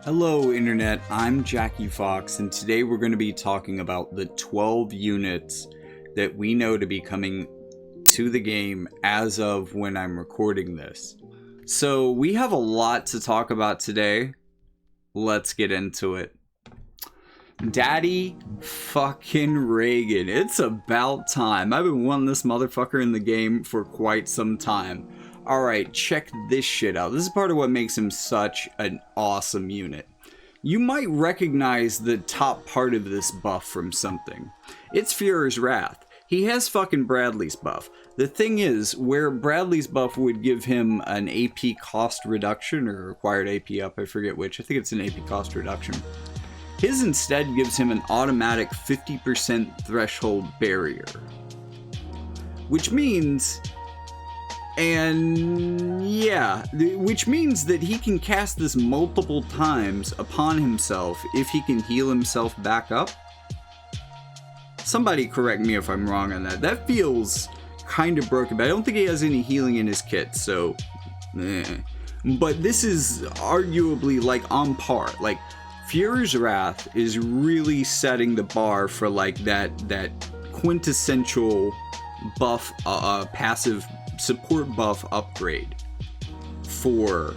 Hello Internet, I'm Jackie Fox, and today we're going to be talking about the 12 units that we know to be coming to the game as of when I'm recording this. So we have a lot to talk about today. Let's get into it. Daddy fucking Raegan. It's about time. I've been wanting this motherfucker in the game for quite some time. Alright, check this shit out. This is part of what makes him such an awesome unit. You might recognize the top part of this buff from something. It's Führer's Wrath. He has fucking Bradley's buff. The thing is, where Bradley's buff would give him an AP cost reduction, or required AP up, I forget which. I think it's an AP cost reduction. His instead gives him an automatic 50% threshold barrier. Which means... which means that he can cast this multiple times upon himself if he can heal himself back up. Somebody correct me if I'm wrong on that. That feels kind of broken, but I don't think he has any healing in his kit, so... But this is arguably like on par. Like, Führer's Wrath is really setting the bar for like that quintessential buff, passive support buff upgrade for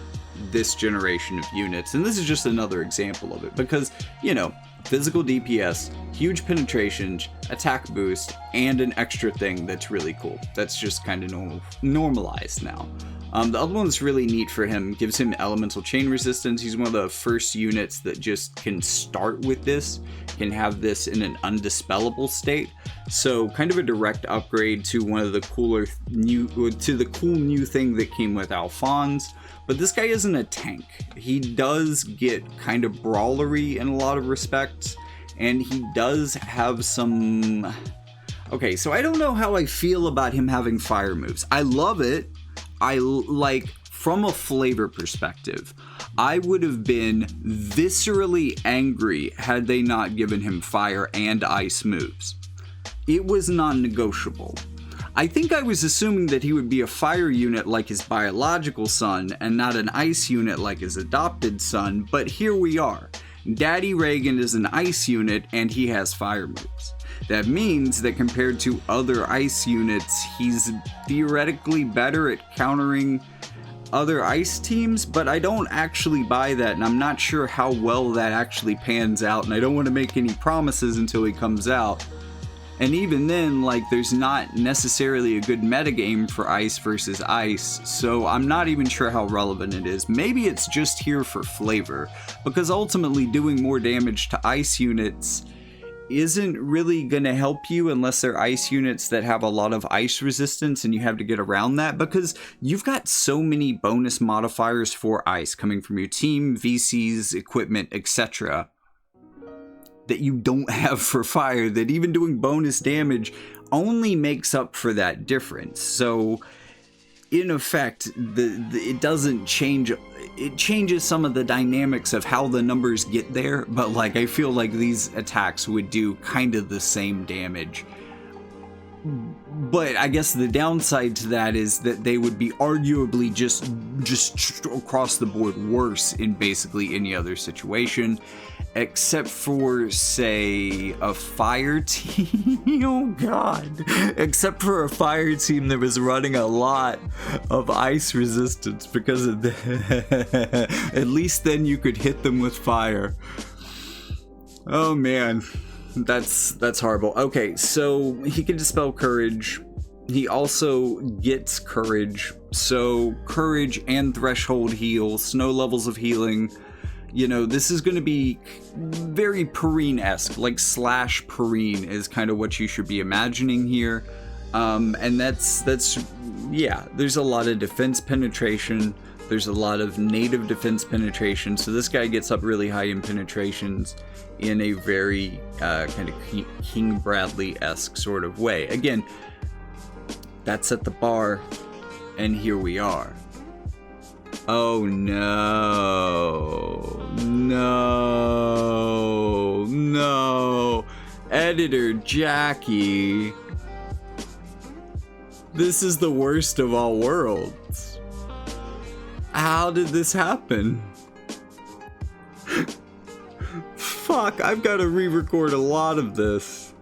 this generation of units. And this is just another example of it because, you know, physical DPS, huge penetration, attack boost, and an extra thing that's really cool. That's just kind of normalized now. The other one that's really neat for him, gives him elemental chain resistance. He's one of the first units that just can start with this, can have this in an undispellable state. So kind of a direct upgrade to one of the cool new thing that came with Alphonse. But this guy isn't a tank. He does get kind of brawlery in a lot of respects, and he does have some... Okay, so I don't know how I feel about him having fire moves. I love it. From a flavor perspective, I would have been viscerally angry had they not given him fire and ice moves. It was non-negotiable. I think I was assuming that he would be a fire unit like his biological son and not an ice unit like his adopted son, but here we are. Daddy Raegan is an ice unit and he has fire moves. That means that compared to other ice units, he's theoretically better at countering other ice teams, but I don't actually buy that, and I'm not sure how well that actually pans out, and I don't want to make any promises until he comes out. And even then, like, there's not necessarily a good metagame for ice versus ice, so I'm not even sure how relevant it is. Maybe it's just here for flavor, because ultimately doing more damage to ice units isn't really going to help you unless they're ice units that have a lot of ice resistance and you have to get around that, because you've got so many bonus modifiers for ice coming from your team, VCs, equipment, etc. that you don't have for fire, that even doing bonus damage only makes up for that difference. So in effect, it doesn't change. It changes some of the dynamics of how the numbers get there, but like I feel like these attacks would do kind of the same damage. But I guess the downside to that is that they would be arguably just across the board worse in basically any other situation, except for, say, a fire team. Oh god. Except for a fire team that was running a lot of ice resistance, because of at least then you could hit them with fire. Oh man. That's horrible. Okay, so he can dispel courage. He also gets courage. So courage and threshold heal, snow levels of healing. You know, this is going to be very Perrine-esque, like slash Perrine is kind of what you should be imagining here. And that's yeah, there's a lot of defense penetration. There's a lot of native defense penetration. So this guy gets up really high in penetrations in a very kind of King Bradley-esque sort of way. Again, that's at the bar, and here we are. Oh no, no, no, Editor Jackie. This is the worst of all worlds. How did this happen? Fuck, I've got to re-record a lot of this.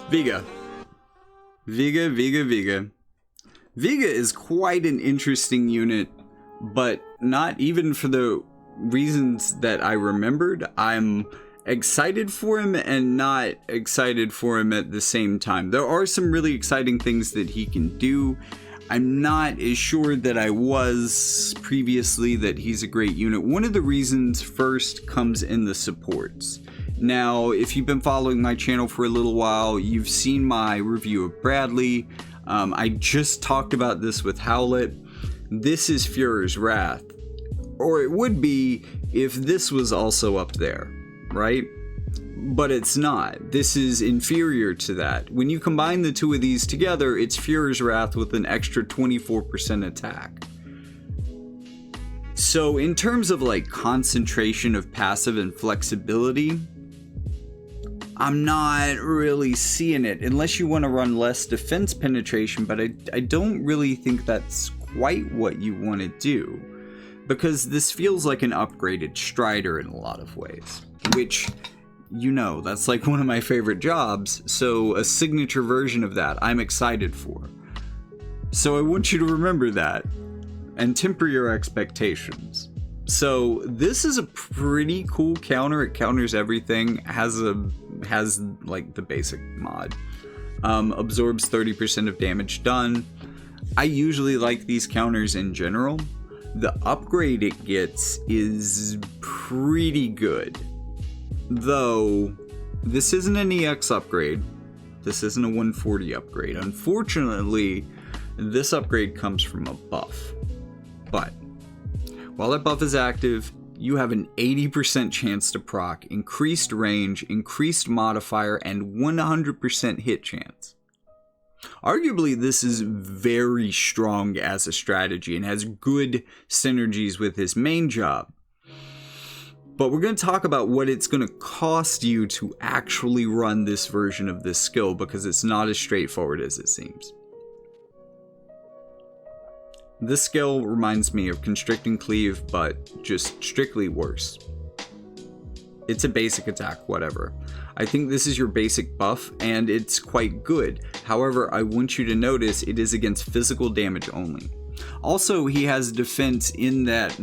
Vega. Vega is quite an interesting unit, but not even for the reasons that I remembered. I'm excited for him and not excited for him at the same time. There are some really exciting things that he can do. I'm not as sure that I was previously that he's a great unit. One of the reasons first comes in the supports. Now, if you've been following my channel for a little while, you've seen my review of Bradley. I just talked about this with Howlett. This is Fuhrer's Wrath. Or it would be if this was also up there, right? But it's not. This is inferior to that. When you combine the two of these together, it's Fuhrer's Wrath with an extra 24% attack. So in terms of like concentration of passive and flexibility, I'm not really seeing it unless you want to run less defense penetration, but I don't really think that's quite what you want to do, because this feels like an upgraded Strider in a lot of ways, which, you know, that's like one of my favorite jobs, so a signature version of that I'm excited for. So I want you to remember that and temper your expectations. So this is a pretty cool counter. It counters everything, has like the basic mod. Absorbs 30% of damage done. I usually like these counters in general. The upgrade it gets is pretty good. Though, this isn't an EX upgrade. This isn't a 140 upgrade. Unfortunately, this upgrade comes from a buff. But while that buff is active, you have an 80% chance to proc, increased range, increased modifier, and 100% hit chance. Arguably, this is very strong as a strategy and has good synergies with his main job. But we're going to talk about what it's going to cost you to actually run this version of this skill, because it's not as straightforward as it seems. This skill reminds me of Constricting Cleave, but just strictly worse. It's a basic attack, whatever. I think this is your basic buff, and it's quite good. However, I want you to notice it is against physical damage only. Also, he has defense in that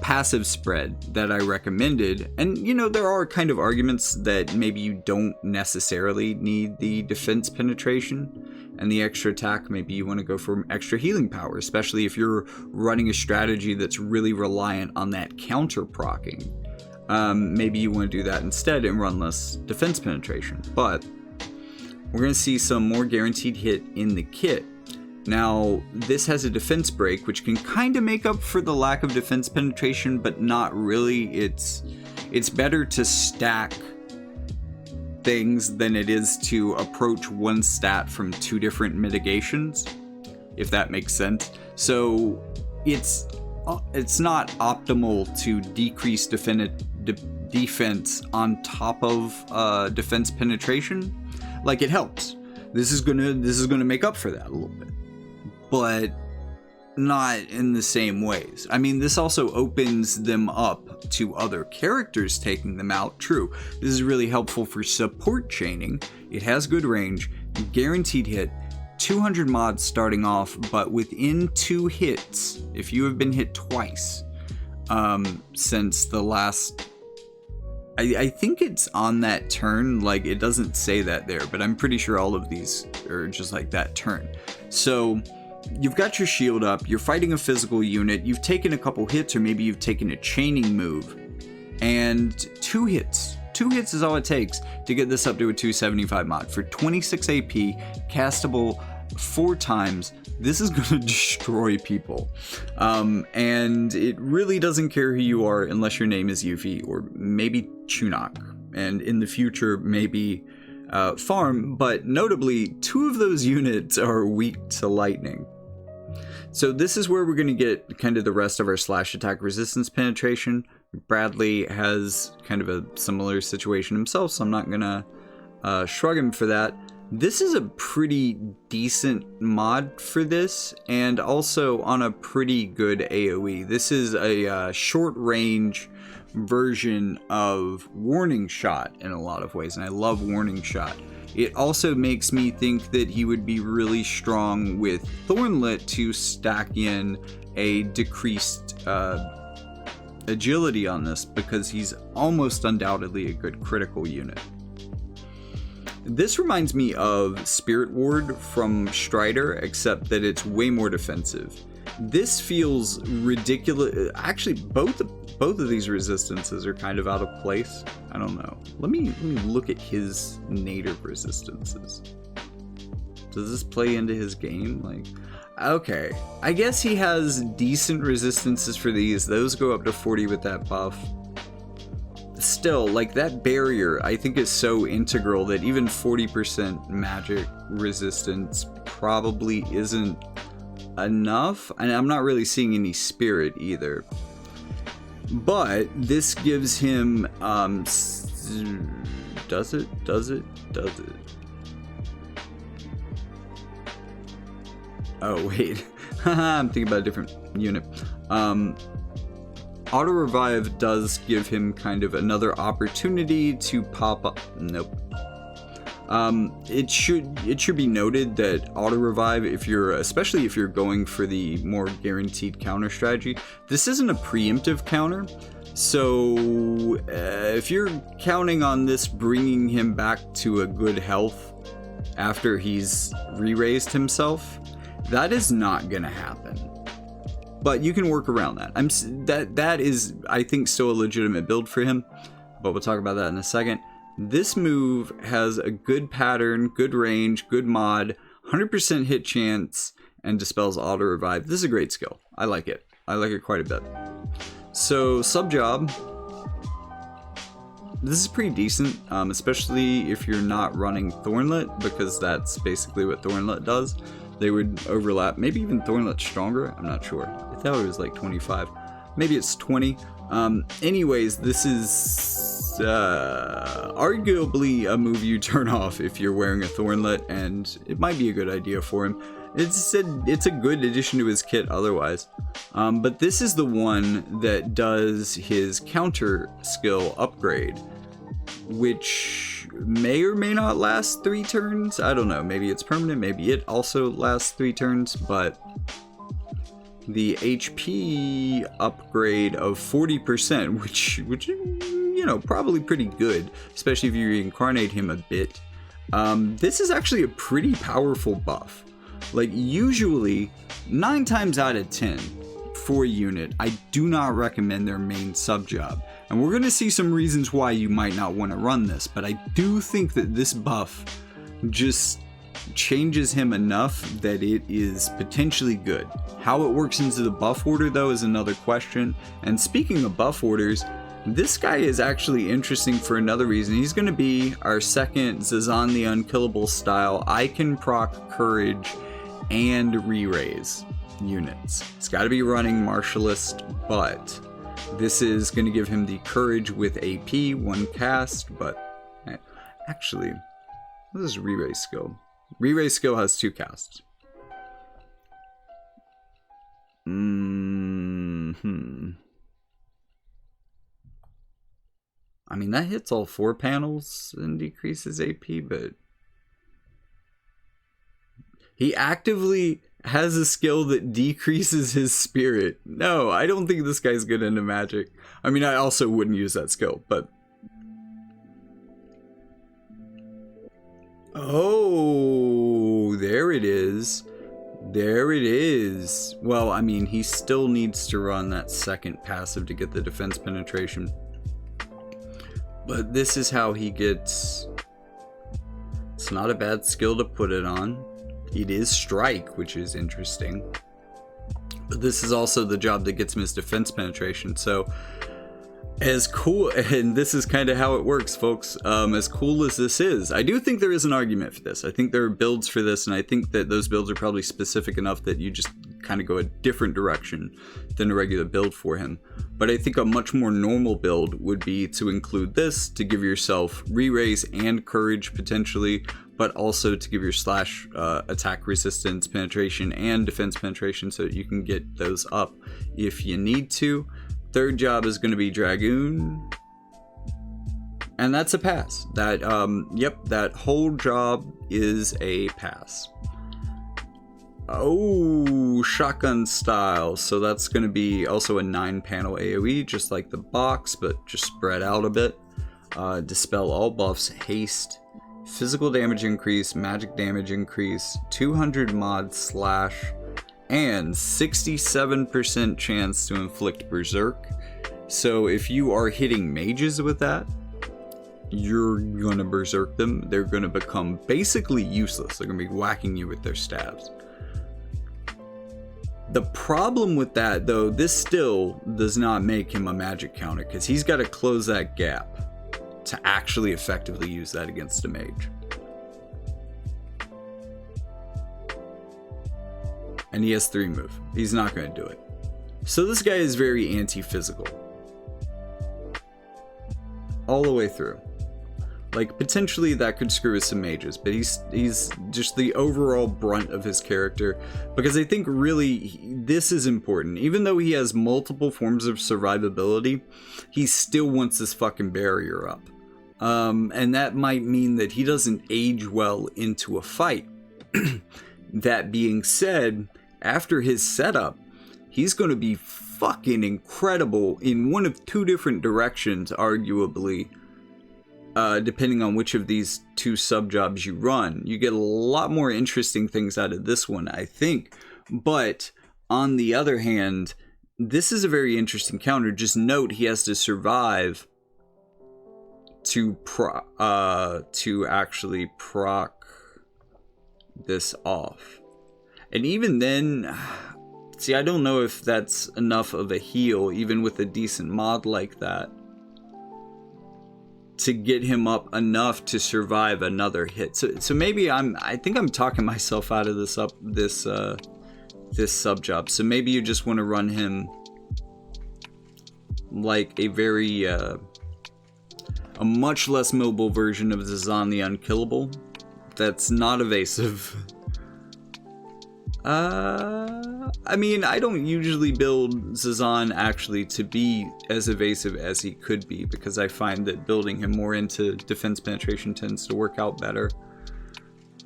passive spread that I recommended, and you know, there are kind of arguments that maybe you don't necessarily need the defense penetration and the extra attack. Maybe you want to go for extra healing power, especially if you're running a strategy that's really reliant on that counter procking. Maybe you want to do that instead and run less defense penetration. But we're going to see some more guaranteed hit in the kit. Now, this has a defense break, which can kind of make up for the lack of defense penetration, but not really. It's better to stack things than it is to approach one stat from two different mitigations, if that makes sense. So it's not optimal to decrease defense on top of defense penetration. Like, it helps. This is gonna make up for that a little bit, but not in the same ways. I mean, this also opens them up to other characters taking them out. True, this is really helpful for support chaining. It has good range, guaranteed hit, 200 mods starting off, but within 2 hits, if you have been hit twice since the last... I think it's on that turn. Like, it doesn't say that there, but I'm pretty sure all of these are just like that turn. So you've got your shield up, you're fighting a physical unit, you've taken a couple hits, or maybe you've taken a chaining move, and 2 hits. 2 hits is all it takes to get this up to a 275 mod. For 26 AP, castable 4 times, this is going to destroy people. And it really doesn't care who you are unless your name is Yuffie, or maybe Chunok, and in the future, maybe Farm, but notably, 2 of those units are weak to lightning. So this is where we're going to get kind of the rest of our slash attack resistance penetration. Bradley has kind of a similar situation himself, so I'm not going to shrug him for that. This is a pretty decent mod for this, and also on a pretty good AoE. This is a short range version of Warning Shot in a lot of ways, and I love Warning Shot. It also makes me think that he would be really strong with Thornlet to stack in a decreased agility on this, because he's almost undoubtedly a good critical unit. This reminds me of Spirit Ward from Strider, except that it's way more defensive. This feels ridiculous. Actually, both of these resistances are kind of out of place. I don't know. Let me look at his native resistances. Does this play into his game? Like, okay, I guess he has decent resistances for these. Those go up to 40 with that buff. Still, like, that barrier I think is so integral that even 40% magic resistance probably isn't enough, and I'm not really seeing any spirit either. But this gives him does it? Oh wait, I'm thinking about a different unit. Auto Revive does give him kind of another opportunity to pop up. Nope. It should be noted that Auto Revive, especially if you're going for the more guaranteed counter strategy, this isn't a preemptive counter. So if you're counting on this bringing him back to a good health after he's re-raised himself, that is not gonna happen. But you can work around that. That is, I think, still a legitimate build for him, but we'll talk about that in a second. This move has a good pattern, good range, good mod, 100% hit chance, and dispels auto revive. This is a great skill. I like it. I like it quite a bit. So sub job, this is pretty decent, especially if you're not running Thornlet, because that's basically what Thornlet does. They would overlap, maybe even Thornlet stronger, I'm not sure. I thought it was like 25, maybe it's 20. Anyways, this is arguably a move you turn off if you're wearing a Thornlet, and it might be a good idea for him. It's a good addition to his kit otherwise. But this is the one that does his counter skill upgrade, which may or may not last 3 turns. I don't know, maybe it's permanent, maybe it also lasts 3 turns, but the HP upgrade of 40%, which you know, probably pretty good, especially if you reincarnate him a bit. This is actually a pretty powerful buff. Like, usually 9 times out of 10 for a unit, I do not recommend their main sub job. And we're going to see some reasons why you might not want to run this, but I do think that this buff just changes him enough that it is potentially good. How it works into the buff order, though, is another question. And speaking of buff orders, this guy is actually interesting for another reason. He's going to be our second Zazan the Unkillable style I can proc courage and re-raise units. It's got to be running Martialist, but this is going to give him the courage with AP, 1 cast, but actually, what is re-raise skill? Re-raise skill has 2 casts. I mean, that hits all 4 panels and decreases AP, but he actively has a skill that decreases his spirit. No, I don't think this guy's good into magic. I mean, I also wouldn't use that skill, but... Oh, there it is. There it is. Well, I mean, he still needs to run that second passive to get the defense penetration. But this is how he gets... It's not a bad skill to put it on. It is strike, which is interesting. But this is also the job that gets him his defense penetration. So, as cool, and this is kind of how it works, folks. As cool as this is, I do think there is an argument for this. I think there are builds for this, and I think that those builds are probably specific enough that you just kind of go a different direction than a regular build for him. But I think a much more normal build would be to include this to give yourself re-raise and courage potentially, but also to give your slash attack resistance, penetration, and defense penetration, so that you can get those up if you need to. Third job is going to be Dragoon, and that's a pass. That yep, that whole job is a pass. Oh, shotgun style. So that's going to be also a 9-panel AoE, just like the box, but just spread out a bit. Dispel all buffs, haste, physical damage increase, magic damage increase, 200 mod slash, and 67% chance to inflict berserk. So if you are hitting mages with that, you're gonna berserk them. They're gonna become basically useless. They're gonna be whacking you with their stabs. The problem with that, though, this still does not make him a magic counter, because he's got to close that gap to actually effectively use that against a mage. And he has 3 move. He's not going to do it. So this guy is very anti-physical. All the way through. Like, potentially that could screw with some mages, but he's just the overall brunt of his character, because I think really this is important. Even though he has multiple forms of survivability, he still wants this fucking barrier up. And that might mean that he doesn't age well into a fight. That being said, after his setup, he's going to be fucking incredible in one of 2 different directions, arguably. Depending on which of these 2 sub-jobs you run. You get a lot more interesting things out of this one, I think. But, on the other hand, this is a very interesting counter. Just note, he has to survive to actually proc this off. And even then, see, I don't know if that's enough of a heal, even with a decent mod like that, to get him up enough to survive another hit. So maybe I think I'm talking myself out of this sub job. So maybe you just want to run him like a very a much less mobile version of Zazan the Unkillable that's not evasive. I mean, I don't usually build Zazan actually to be as evasive as he could be, because I find that building him more into defense penetration tends to work out better.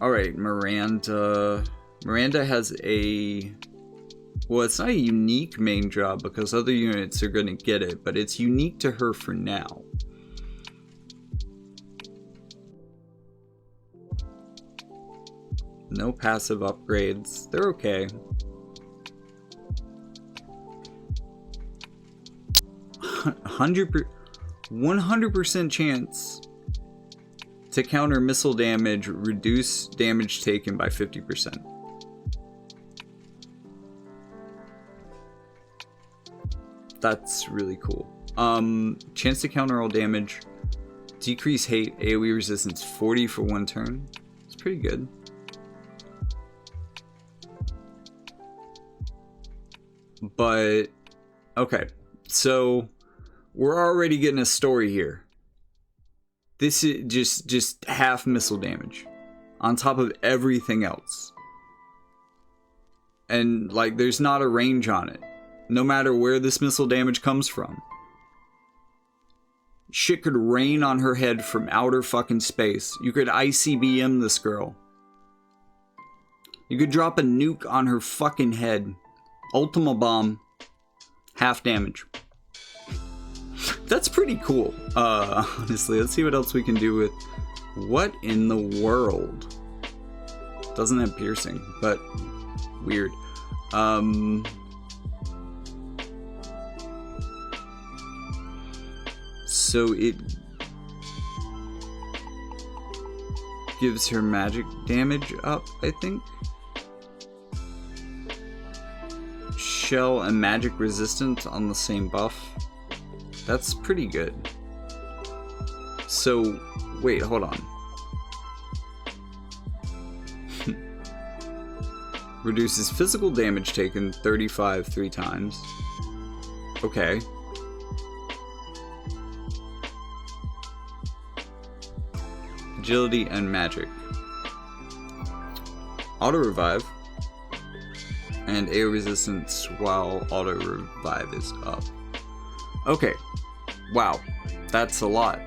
Alright, Miranda. Miranda has a... Well, it's not a unique main job, because other units are going to get it, but it's unique to her for now. No passive upgrades. They're okay. 100% chance to counter missile damage, reduce damage taken by 50%. That's really cool. Chance to counter all damage, decrease hate, AoE resistance 40 for 1 turn. It's pretty good. But, okay, so we're already getting a story here. This is just half missile damage on top of everything else. And, like, there's not a range on it, no matter where this missile damage comes from. Shit could rain on her head from outer fucking space. You could ICBM this girl. You could drop a nuke on her fucking head. Ultima Bomb, half damage. That's pretty cool, honestly. Let's see what else we can do with... What in the world? Doesn't have piercing, but weird. So it gives her magic damage up, I think. Shell and magic resistance on the same buff. That's pretty good. So, wait, hold on. Reduces physical damage taken 35 3 times. Okay. Agility and magic. auto revive, and AO resistance while auto revive is up. Okay, wow, that's a lot.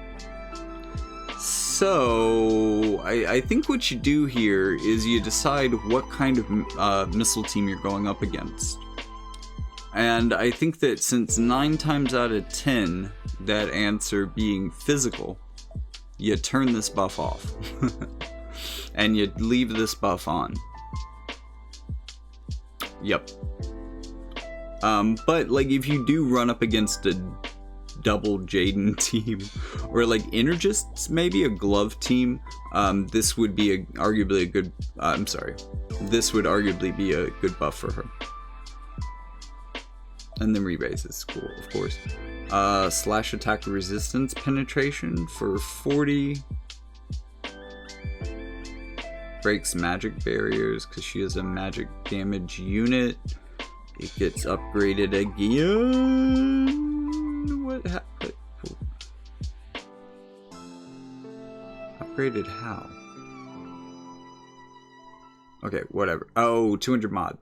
So I think what you do here is you decide what kind of missile team you're going up against. And I think that since 9 times out of 10, that answer being physical, you turn this buff off. And you leave this buff on. Yep. But like if you do run up against a double Jaden team, or like Energists, maybe a glove team, this would be arguably a good, this would arguably be a good buff for her. And then rebase is cool, of course. Slash attack resistance penetration for 40. Breaks magic barriers because she is a magic damage unit. It gets upgraded again. What happened? Upgraded how? Okay, whatever. Oh, 200 mod.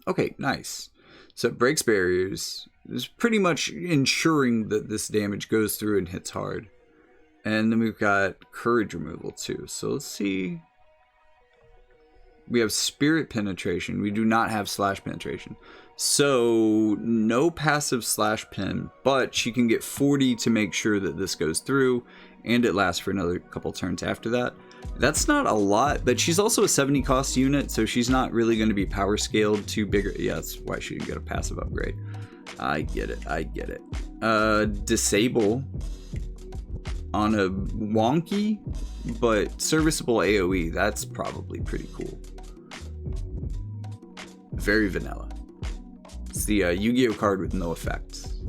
Okay, nice. So it breaks barriers. It's pretty much ensuring that this damage goes through and hits hard. And then we've got courage removal too. So let's see. We have spirit penetration. We do not have slash penetration. So no passive slash pen, but she can get 40 to make sure that this goes through, and it lasts for another couple turns after that. That's not a lot, but she's also a 70 cost unit, so she's not really going to be power scaled to bigger. Yeah, that's why she didn't get a passive upgrade. I get it. I get it. Disable on a wonky but serviceable AoE. That's probably pretty cool. Very vanilla. It's the Yu-Gi-Oh card with no effects.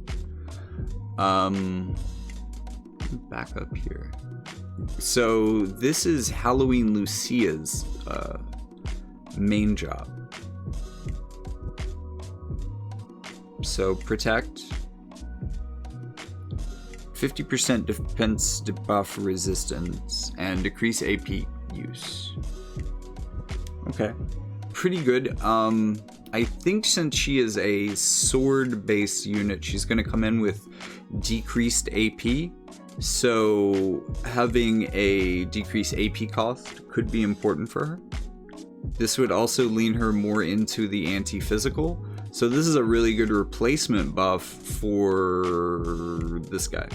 Back up here. So this is Halloween Lucia's main job. So protect, 50% defense debuff resistance, and decrease AP use. Okay, pretty good. I think since she is a sword-based unit, she's going to come in with decreased AP. So having a decreased AP cost could be important for her. This would also lean her more into the anti-physical. So this is a really good replacement buff for this guy,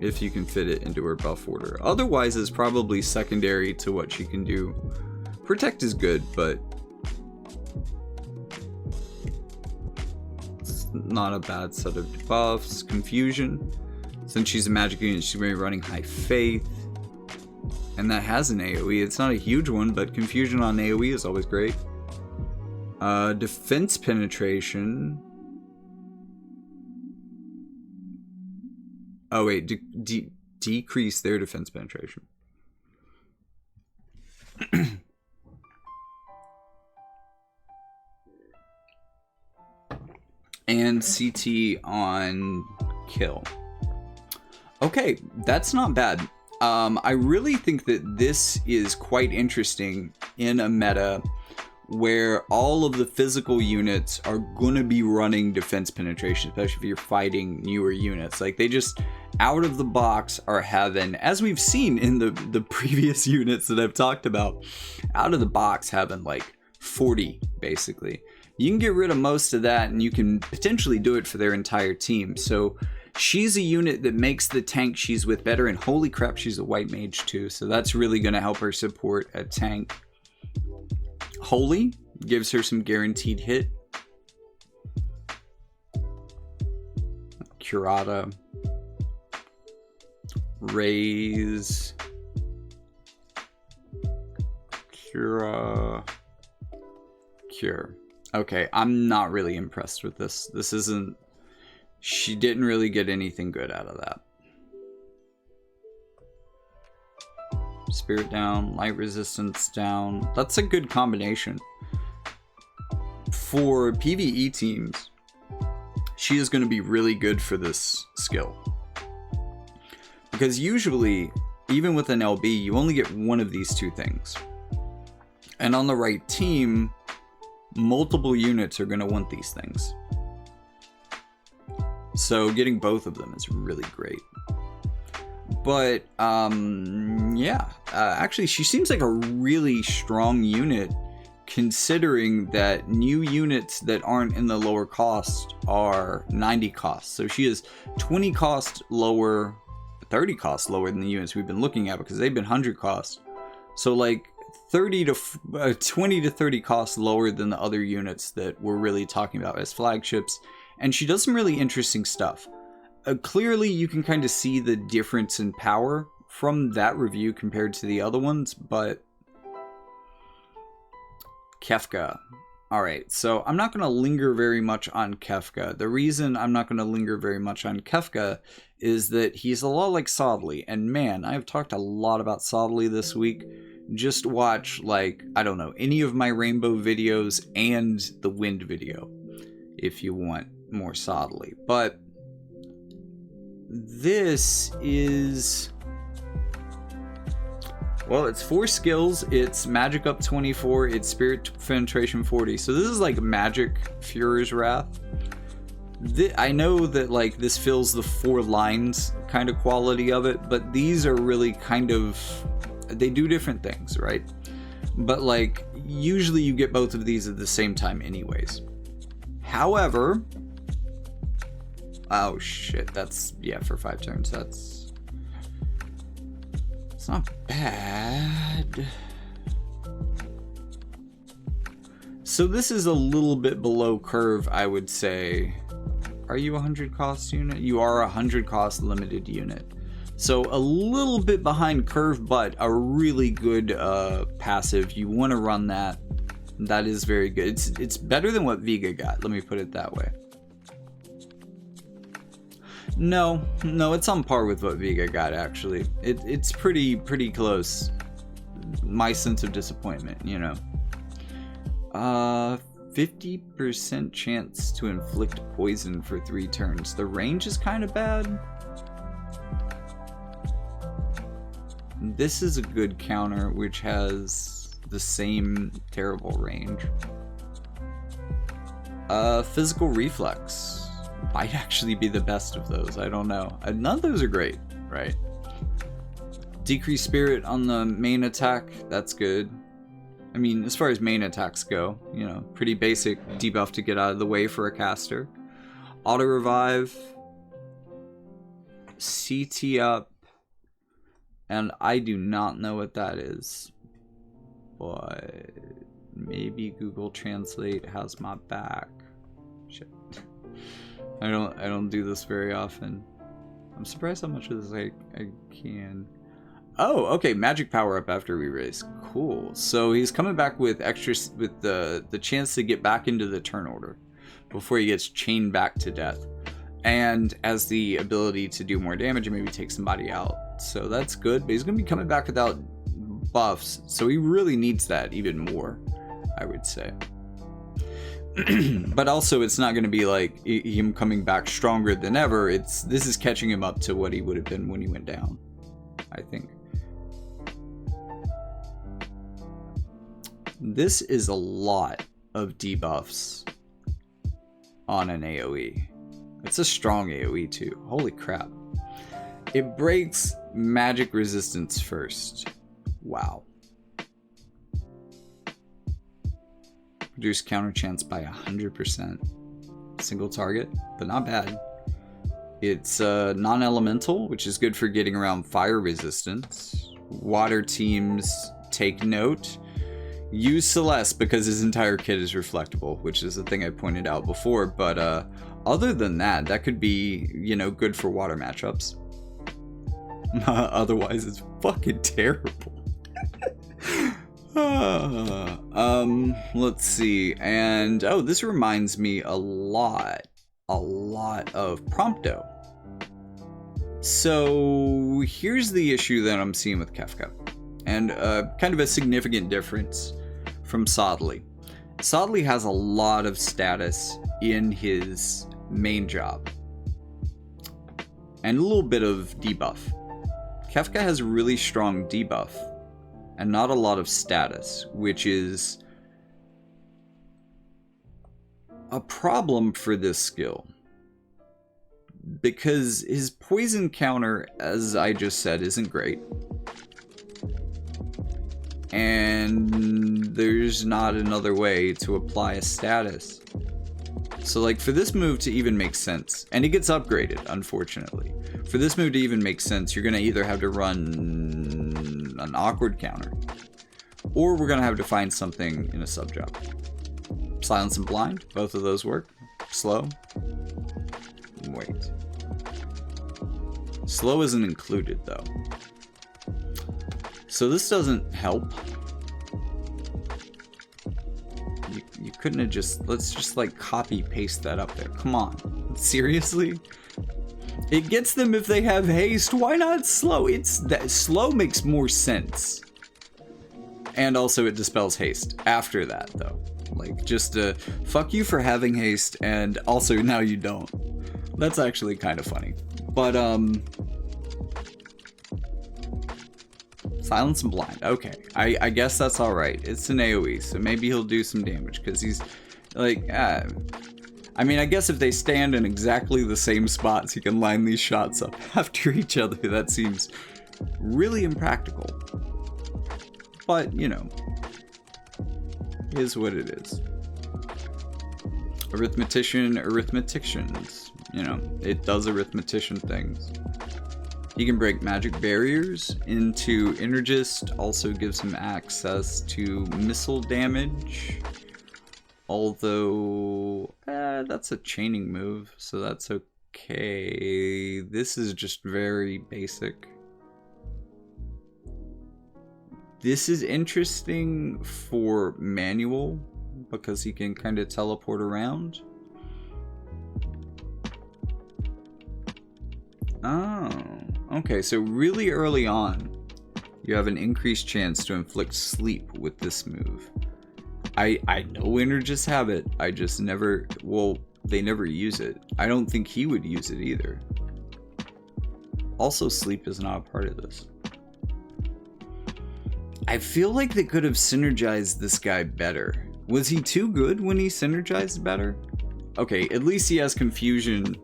if you can fit it into her buff order. Otherwise, it's probably secondary to what she can do. Protect is good, but it's not a bad set of debuffs. Confusion. Since she's a magic unit, she's going to be running High Faith. And that has an AoE. It's not a huge one, but confusion on AoE is always great. Defense penetration. Oh wait, decrease their defense penetration. And CT on kill. Okay, that's not bad. I really think that this is quite interesting in a meta where all of the physical units are going to be running defense penetration, especially if you're fighting newer units. Like, they just, out of the box, are having, as we've seen in the previous units that I've talked about, out of the box having like 40, basically. You can get rid of most of that, and you can potentially do it for their entire team. So she's a unit that makes the tank she's with better, and holy crap, she's a white mage too, so that's really going to help her support a tank. Holy gives her some guaranteed hit. Curata. Raise. Cura. Cure. Okay, I'm not really impressed with this. This isn't... She didn't really get anything good out of that. Spirit down, light resistance down. That's a good combination. For PvE teams, she is going to be really good for this skill. Because usually, even with an LB, you only get one of these two things. And on the right team, multiple units are going to want these things. So getting both of them is really great. But, yeah. Actually, she seems like a really strong unit, considering that new units that aren't in the lower cost are 90 cost. So she is 20 cost lower, 30 cost lower than the units we've been looking at, because they've been 100 cost. So like 20 to 30 costs lower than the other units that we're really talking about as flagships. And she does some really interesting stuff. Clearly, you can kind of see the difference in power from that review compared to the other ones, but Kekfa. Alright, so I'm not going to linger very much on Kekfa. The reason I'm not going to linger very much on Kekfa is that he's a lot like Sodley, and man, I've talked a lot about Sodley this week. Just watch, like, I don't know, any of my rainbow videos and the wind video if you want more Sodley. But this is, well, it's 4 skills, it's magic up 24, it's spirit penetration 40. So this is like magic Fuhrer's Wrath. I know that like this fills the 4 lines kind of quality of it, but these are really kind of, they do different things, right? But like usually you get both of these at the same time anyways. However, oh shit, that's, yeah, for 5 turns, it's not bad. So this is a little bit below curve, I would say. Are you a 100 cost unit? You are a 100 cost limited unit. So a little bit behind curve, but a really good passive. You want to run that. That is very good. It's better than what Vega got. Let me put it that way. No, it's on par with what Vega got, actually. It's pretty close. My sense of disappointment, you know. 50% chance to inflict poison for 3 turns. The range is kind of bad. This is a good counter, which has the same terrible range. Physical reflex might actually be the best of those. I don't know. None of those are great, right? Decreased spirit on the main attack. That's good. I mean, as far as main attacks go, you know, pretty basic debuff to get out of the way for a caster. Auto revive. CT up. And I do not know what that is. But maybe Google Translate has my back. Shit. I don't do this very often. I'm surprised how much of this I can. Oh, okay, magic power up after re-raise. Cool. So he's coming back with extra, with the chance to get back into the turn order before he gets chained back to death, and has the ability to do more damage and maybe take somebody out. So that's good. But he's gonna be coming back without buffs, so he really needs that even more, I would say. But also, it's not going to be like him coming back stronger than ever. This is catching him up to what he would have been when he went down, I think. This is a lot of debuffs on an AoE. It's a strong AoE too. Holy crap. It breaks magic resistance first. Wow. Reduce counter chance by 100%. Single target, but not bad. It's non-elemental, which is good for getting around fire resistance. Water teams take note. Use Celeste because his entire kit is reflectable, which is the thing I pointed out before. But other than that, that could be, you know, good for water matchups. Otherwise, it's fucking terrible. Let's see. And oh, this reminds me a lot of Prompto. So here's the issue that I'm seeing with Kekfa, and kind of a significant difference from Sodley. Sodley has a lot of status in his main job and a little bit of debuff. Kekfa has really strong debuff and not a lot of status, which is a problem for this skill. Because his poison counter, as I just said, isn't great. And there's not another way to apply a status. So like for this move to even make sense, and it gets upgraded, unfortunately. For this move to even make sense, you're gonna either have to run an awkward counter, or we're gonna have to find something in a sub-job. Silence and blind, both of those work. Slow. Wait. Slow isn't included though. So this doesn't help. You couldn't have just, let's just like copy paste that up there. Come on. Seriously? It gets them if they have haste. Why not slow? It's that slow makes more sense. And also it dispels haste after that though. Like just fuck you for having haste and also now you don't. That's actually kind of funny. But silence and blind. Okay, I guess that's all right. It's an AoE, so maybe he'll do some damage because he's like. I mean, I guess if they stand in exactly the same spots, he can line these shots up after each other. That seems really impractical. But you know, is what it is. Arithmeticians. You know, it does arithmetician things. He can break magic barriers into Energist, also gives him access to missile damage. Although, that's a chaining move, so that's okay. This is just very basic. This is interesting for manual, because he can kind of teleport around. Oh, okay, so really early on, you have an increased chance to inflict sleep with this move. I know Energists have it, I just never, well, they never use it. I don't think he would use it either. Also, sleep is not a part of this. I feel like they could have synergized this guy better. Was he too good when he synergized better? Okay, at least he has confusion.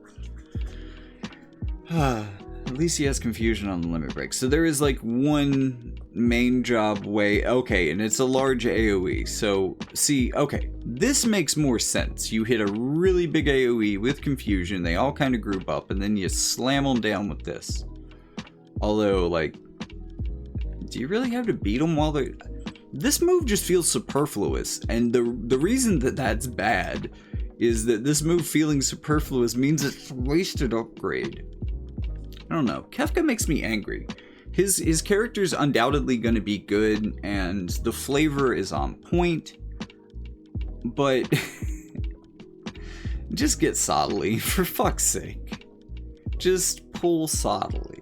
At least he has confusion on the limit break. So there is like one main job way. Okay, and it's a large AoE. So see, okay, this makes more sense. You hit a really big AoE with confusion. They all kind of group up, and then you slam them down with this. Although, like, do you really have to beat them while they're... This move just feels superfluous, and the reason that that's bad is that this move feeling superfluous means it's a wasted upgrade. I don't know. Kekfa makes me angry. His character's undoubtedly going to be good, and the flavor is on point, but just get Soddly, for fuck's sake. Just pull Soddly.